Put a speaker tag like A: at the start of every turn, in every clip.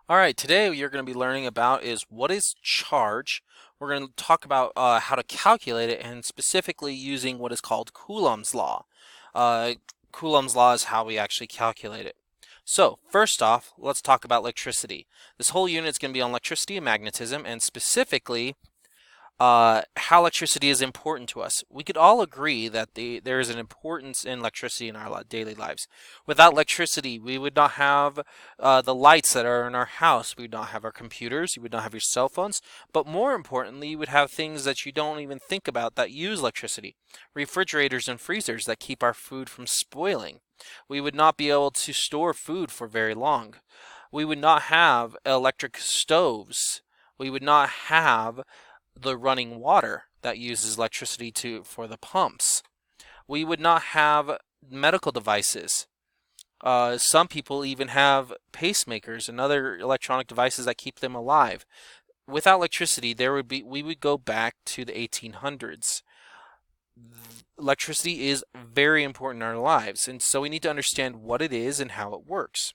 A: All right, today you're going to be learning about is what is charge. We're going to talk about how to calculate it and specifically using what is called Coulomb's law. Uh, Coulomb's law is how we actually calculate it. So first off, let's talk about electricity. This whole unit is going to be on electricity and magnetism, and specifically how electricity is important to us. We could all agree that there is an importance in electricity in our daily lives. Without electricity, we would not have the lights that are in our house. We would not have our computers. You would not have your cell phones. But more importantly, you would have things that you don't even think about that use electricity. Refrigerators and freezers that keep our food from spoiling. We would not be able to store food for very long. We would not have electric stoves. We would not have the running water that uses electricity for the pumps. We would not have medical devices. Some people even have pacemakers and other electronic devices that keep them alive. Without electricity, we would go back to the 1800s. Electricity is very important in our lives, and so we need to understand what it is and how it works.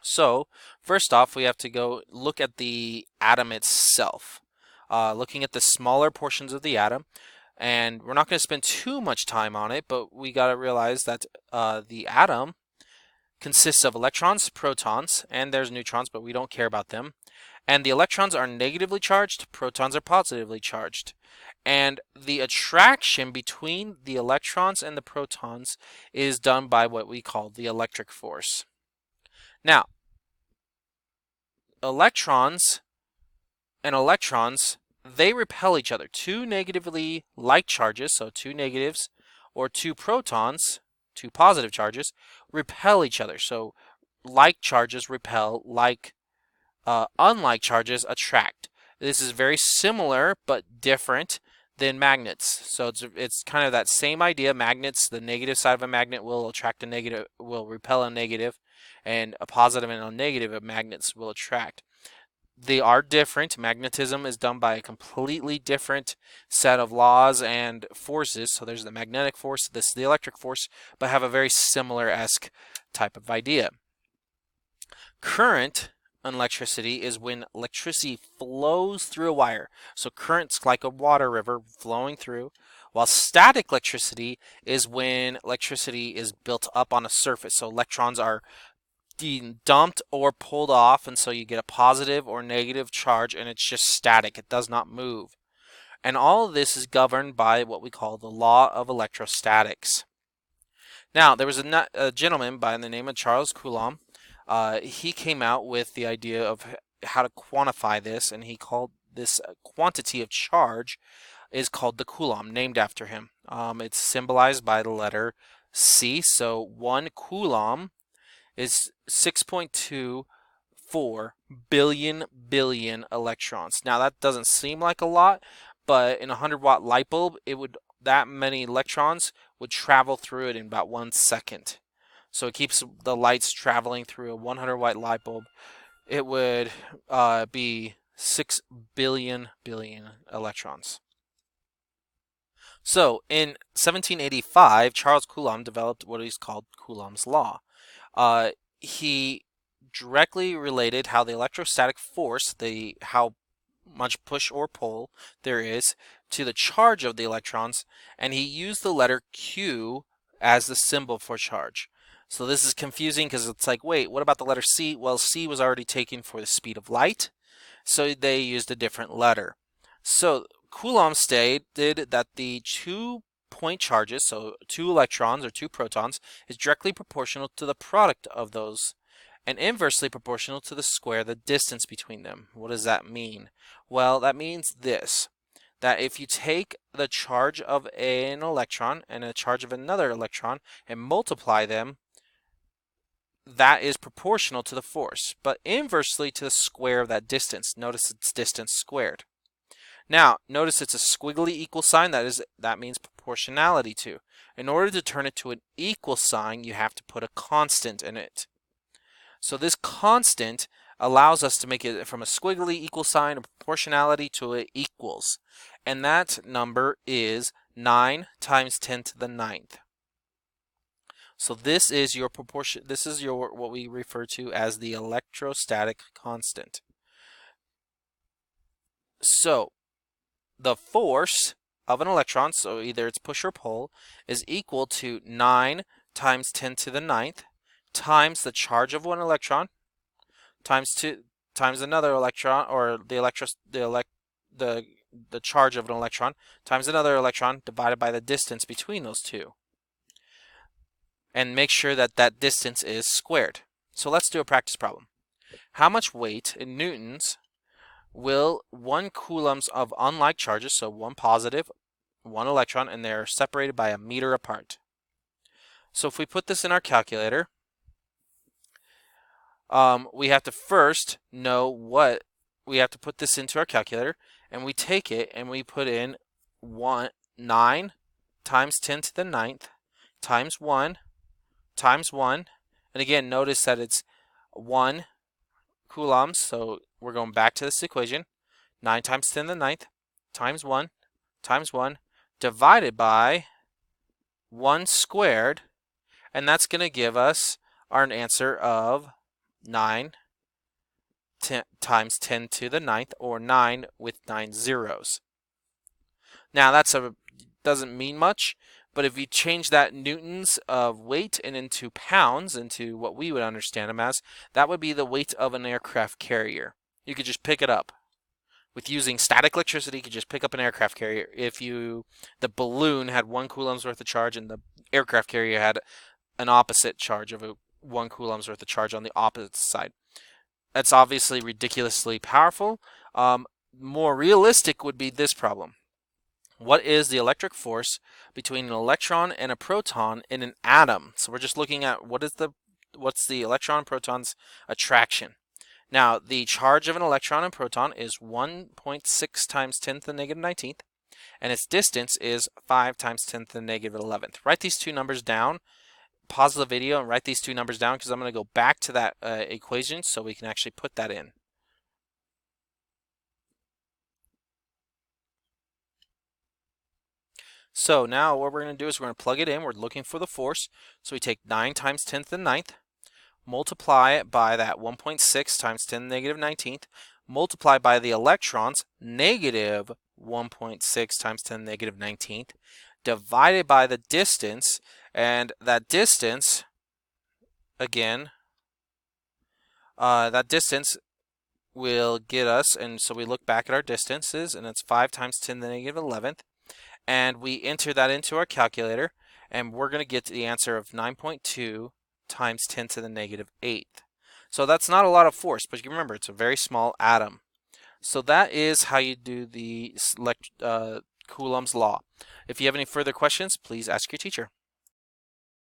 A: So, first off, we have to go look at the atom itself. Looking at the smaller portions of the atom, and we're not going to spend too much time on it, but we got to realize that the atom consists of electrons, protons, and there's neutrons, but we don't care about them. And the electrons are negatively charged, protons are positively charged. And the attraction between the electrons and the protons is done by what we call the electric force. Now, electrons and electrons, they repel each other. Two negatively like charges, so two negatives, or two protons, two positive charges, repel each other. So like charges repel, unlike charges attract. This is very similar but different than magnets. So it's kind of that same idea. Magnets, the negative side of a magnet will attract a negative, will repel a negative, and a positive and a negative of magnets will attract. They are different. Magnetism is done by a completely different set of laws and forces. So there's the magnetic force, this is the electric force, but have a very similar-esque type of idea. Current in electricity is when electricity flows through a wire. So current's like a water river flowing through, while static electricity is when electricity is built up on a surface. So electrons are dumped or pulled off, and so you get a positive or negative charge, and it's just static. It does not move. And all of this is governed by what we call the law of electrostatics. Now, there was a gentleman by the name of Charles Coulomb. He came out with the idea of how to quantify this, and he called this quantity of charge is called the Coulomb, named after him. It's symbolized by the letter C. So 1 Coulomb is 6.24 billion electrons. Now that doesn't seem like a lot, but in a 100-watt light bulb, that many electrons would travel through it in about 1 second. So it keeps the lights traveling through a 100-watt light bulb. It would be 6 billion electrons. So in 1785, Charles Coulomb developed what is called Coulomb's law. He directly related how the electrostatic force, how much push or pull there is, to the charge of the electrons, and he used the letter Q as the symbol for charge. So this is confusing because it's like, wait, what about the letter C? Well, C was already taken for the speed of light, so they used a different letter. So Coulomb stated that the 2-point charges, so two electrons or two protons, is directly proportional to the product of those and inversely proportional to the square of the distance between them. What does that mean? Well, that means this, that if you take the charge of an electron and a charge of another electron and multiply them, that is proportional to the force, but inversely to the square of that distance. Notice it's distance squared. Now, notice it's a squiggly equal sign. That means proportionality to. In order to turn it to an equal sign, you have to put a constant in it. So this constant allows us to make it from a squiggly equal sign of proportionality to it equals. And that number is 9 times 10 to the 9th. So this is your proportion. This is your what we refer to as the electrostatic constant. So the force of an electron, so either it's push or pull, is equal to 9 times 10 to the ninth times the charge of one electron times another electron, or the charge of an electron times another electron divided by the distance between those two. And make sure that that distance is squared. So let's do a practice problem. How much weight in newtons will 1 coulombs of unlike charges, so one positive, one electron, and they're separated by a meter apart. So if we put this in our calculator, we have to first know what we have to put this into our calculator, and we take it and we put in 9 times 10 to the ninth times 1 times 1, and again notice that it's 1 coulombs, so we're going back to this equation. 9 times 10 to the ninth times 1 times 1 divided by 1 squared, and that's going to give us our answer of 9 times 10 to the ninth, or 9 with 9 zeros. Now doesn't mean much, but if you change that newtons of weight and into pounds, into what we would understand them as, that would be the weight of an aircraft carrier. You could just pick it up. With using static electricity, you could just pick up an aircraft carrier. If the balloon had 1 coulombs worth of charge and the aircraft carrier had an opposite charge of 1 coulombs worth of charge on the opposite side. That's obviously ridiculously powerful. More realistic would be this problem. What is the electric force between an electron and a proton in an atom? So we're just looking at what's the electron and proton's attraction. Now, the charge of an electron and proton is 1.6 times 10 to the negative 19th, and its distance is 5 times 10 to the negative 11th. Write these two numbers down. Pause the video and write these two numbers down, because I'm going to go back to that equation so we can actually put that in. So now what we're going to do is we're going to plug it in. We're looking for the force. So we take 9 times 10 to the ninth, multiply it by that 1.6 times 10 to the negative 19th, multiply by the electrons, negative 1.6 times 10 to the negative 19th, divided by the distance, and that distance, again, that distance will get us, and so we look back at our distances, and it's 5 times 10 to the negative 11th, and we enter that into our calculator, and we're going to get the answer of 9.2 times 10 to the negative 8th. So that's not a lot of force, but you remember it's a very small atom. So that is how you do the Coulomb's law. If you have any further questions, please ask your teacher.